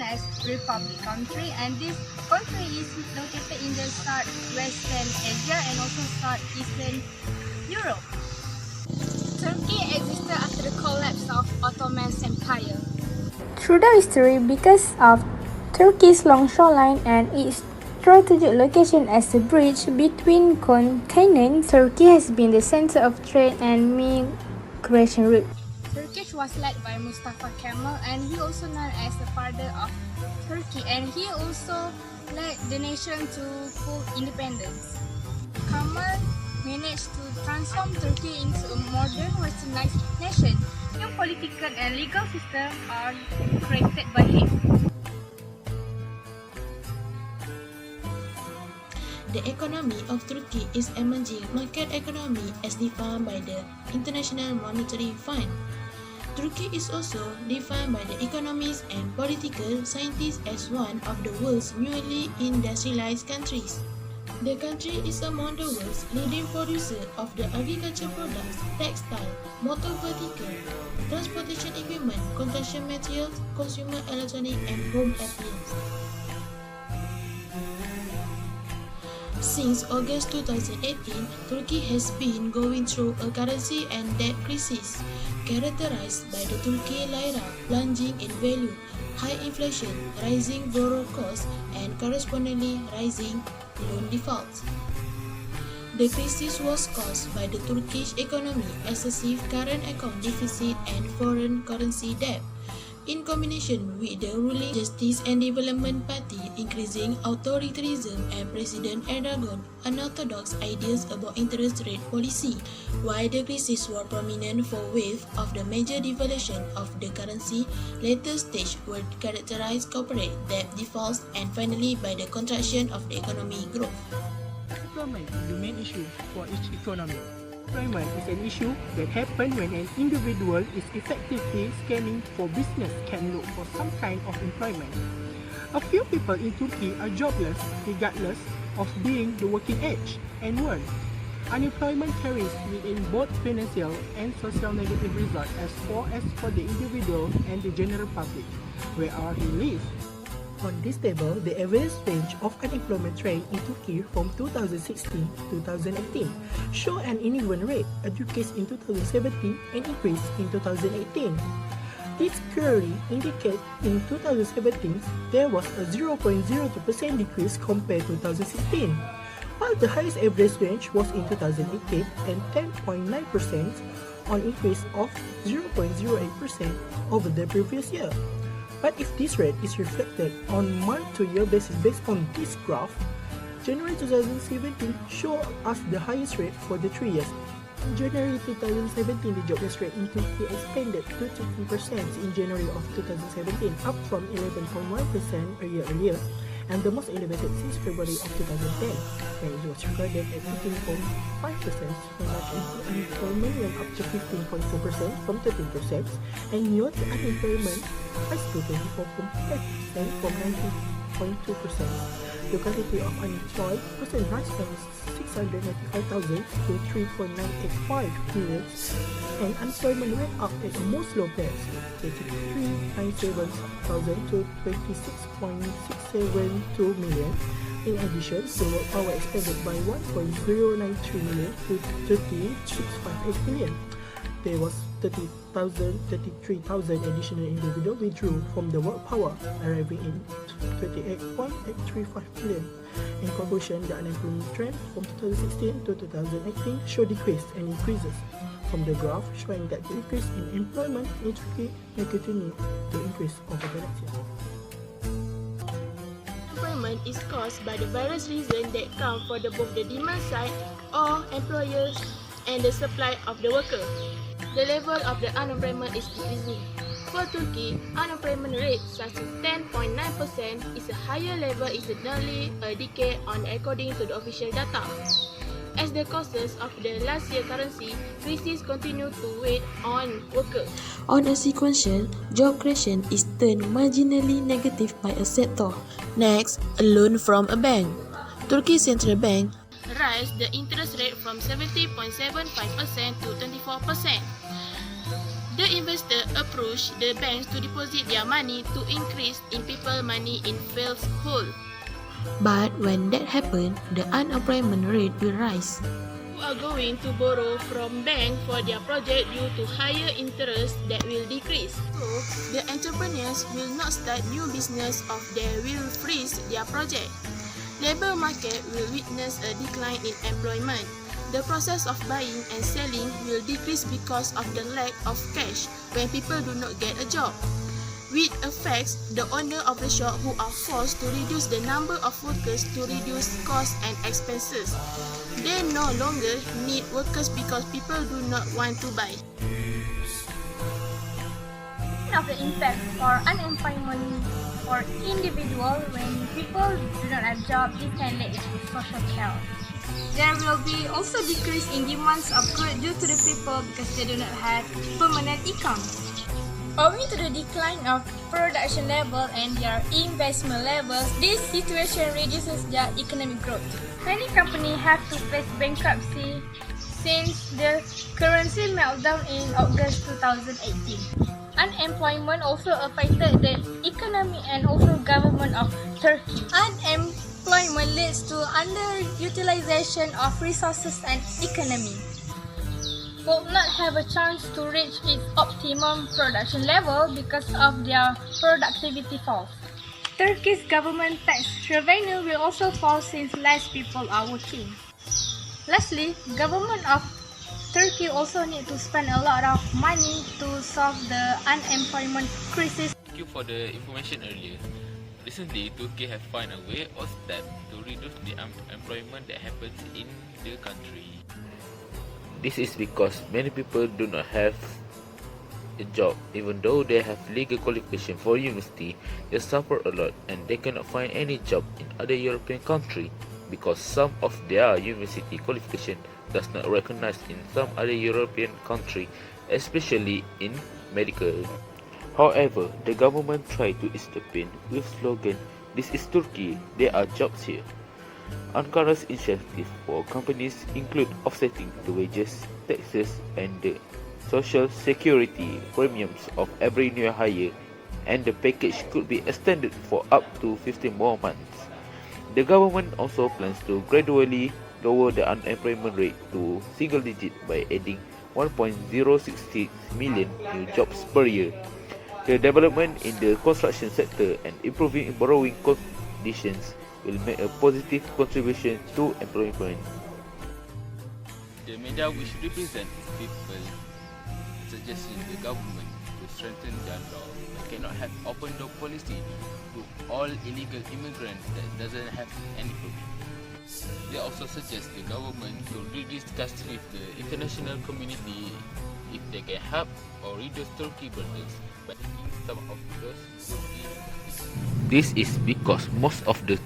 as Republic country, and this country is located in the southwestern Asia and also southeastern Europe. Turkey existed after the collapse of Ottoman Empire. Through the history, because of Turkey's long shoreline and its strategic location as a bridge between continents, Turkey has been the center of trade and migration route. Turkey was led by Mustafa Kemal, and he also known as the father of Turkey, and he also led the nation to full independence. Kemal managed to transform Turkey into a modern westernized nation. New political and legal systems are created by him. The economy of Turkey is emerging market economy as defined by the International Monetary Fund. Turkey is also defined by the economists and political scientists as one of the world's newly industrialized countries. The country is among the world's leading producer of the agriculture products, textile, motor vehicle, transportation equipment, construction materials, consumer electronics, and home appliances. Since August 2018, Turkey has been going through a currency and debt crisis, characterized by the Turkish lira plunging in value, high inflation, rising borrow costs, and correspondingly rising loan defaults. The crisis was caused by the Turkish economy, excessive current account deficit, and foreign currency debt, in combination with the ruling Justice and Development Party increasing authoritarianism and President Erdogan unorthodox ideas about interest rate policy, while the crisis was prominent for wave of the major devaluation of the currency. Later stage were characterized corporate debt defaults and finally by the contraction of the economic growth. Employment is the main issue for each economy. Employment is an issue that happens when an individual is effectively scanning for business can look for some kind of employment. A few people in Turkey are jobless regardless of being the working age and work. Unemployment carries within both financial and social negative results as far as for the individual and the general public, where are he lives. On this table, the average range of unemployment rate in Turkey from 2016 to 2018 show an uneven rate, a decrease in 2017 and increase in 2018. This clearly indicates in 2017 there was a 0.02% decrease compared to 2016, while the highest average range was in 2018 and 10.9% on increase of 0.08% over the previous year. But if this rate is reflected on month-to-year basis based on this graph, January 2017 shows us the highest rate for the 3 years. In January 2017, the jobless rate in Turkey expanded to 13% in January of 2017, up from 11.1% a year earlier, and the most elevated since February of 2010, when it was recorded at 15.5%, when unemployment went up to 15.2% from 13%, and youth unemployment rose to 24.5% from 19.2%. The quantity of unemployed persons rose from 695,000 to 3.985 million, and unemployment went up at the most low pace, 397,000 to 26.672 million. In addition, the work power expanded by 1.093 million to 30,658 million. There was 33,000 additional individuals withdrew from the work power, arriving in 28.835 million. In conclusion, the unemployment trend from 2016 to 2018 show decrease and increases, from the graph showing that the increase in employment in Turkey may continue to increase over the next year. Unemployment is caused by the various reasons that come for both the demand side or employers and the supply of the worker. The level of the unemployment is decreasing. For Turkey, unemployment rate such as 10.9% is a higher level in nearly a decade on according to the official data. As the causes of the last year currency crisis continue to weigh on workers. On a sequential, job creation is turned marginally negative by a sector. Next, a loan from a bank. Turkey's central bank raised the interest rate from 70.75% to 24%. The investor approach the banks to deposit their money to increase in people money in false hole. But when that happens, the unemployment rate will rise. Who are going to borrow from bank for their project due to higher interest that will decrease. So, the entrepreneurs will not start new business or they will freeze their project. Labor market will witness a decline in employment. The process of buying and selling will decrease because of the lack of cash when people do not get a job, which affects the owner of the shop who are forced to reduce the number of workers to reduce costs and expenses. They no longer need workers because people do not want to buy. Of the impact for unemployment for individual when people do not have jobs, it can lead to social chaos. There will be also decrease in demands of goods due to the people because they do not have permanent income. Owing to the decline of production level and their investment levels, this situation reduces their economic growth. Many companies have to face bankruptcy since the currency meltdown in August 2018. Unemployment also affected the economy and also government of Turkey. Unemployment leads to underutilization of resources and economy. Will not have a chance to reach its optimum production level because of their productivity falls. Turkey's government tax revenue will also fall since less people are working. Lastly, government of Turkey also need to spend a lot of money to solve the unemployment crisis. Thank you for the information earlier. Recently, Turkey have found a way or step to reduce the unemployment that happens in the country. This is because many people do not have a job. Even though they have legal qualification for university, they suffer a lot and they cannot find any job in other European country because some of their university qualification does not recognized in some other European country, especially in medical. However, the government tried to ease the pain with slogan, "This is Turkey, there are jobs here." Ankara's initiative for companies include offsetting the wages, taxes, and the social security premiums of every new hire, and the package could be extended for up to 15 more months. The government also plans to gradually lower the unemployment rate to single digit by adding 1.066 million new jobs per year. The development in the construction sector and improving borrowing conditions will make a positive contribution to employment. The media which represent people suggesting the government to strengthen their law but cannot have open door policy to all illegal immigrants that doesn't have any permit. They also suggest the government to rediscuss with the international community if they can help or reduce Turkey burdens by taking some of those Turkey. This is because most of the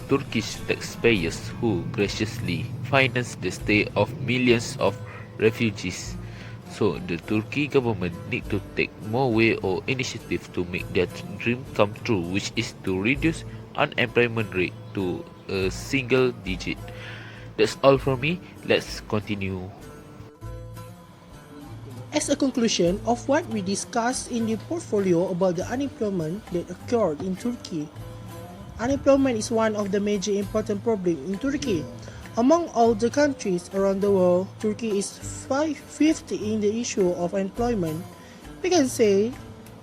Turkish taxpayers who graciously finance the stay of millions of refugees. So the Turkey government need to take more way or initiative to make their dream come true, which is to reduce unemployment rate to a single digit. That's all from me. Let's continue. As a conclusion of what we discussed in the portfolio about the unemployment that occurred in Turkey, unemployment is one of the major important problems in Turkey. Among all the countries around the world, Turkey is 5th in the issue of employment. We can say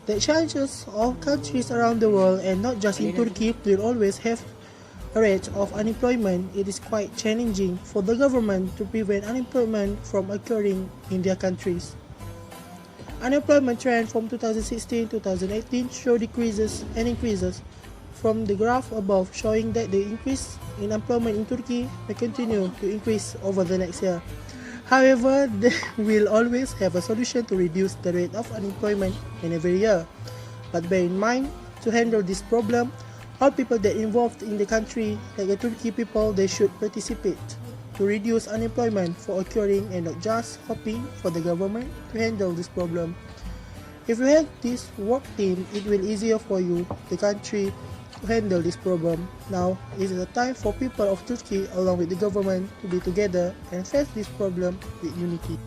that chances of countries around the world and not just in Turkey will always have a rate of unemployment. It is quite challenging for the government to prevent unemployment from occurring in their countries. Unemployment trend from 2016-2018 show decreases and increases, from the graph above showing that the increase in employment in Turkey may continue to increase over the next year. However, they will always have a solution to reduce the rate of unemployment in every year. But bear in mind, to handle this problem, all people that involved in the country, like the Turkey people, they should participate to reduce unemployment for occurring and not just hoping for the government to handle this problem. If you have this work team, it will easier for you, the country, to handle this problem. Now is the time for people of Turkey along with the government to be together and face this problem with unity.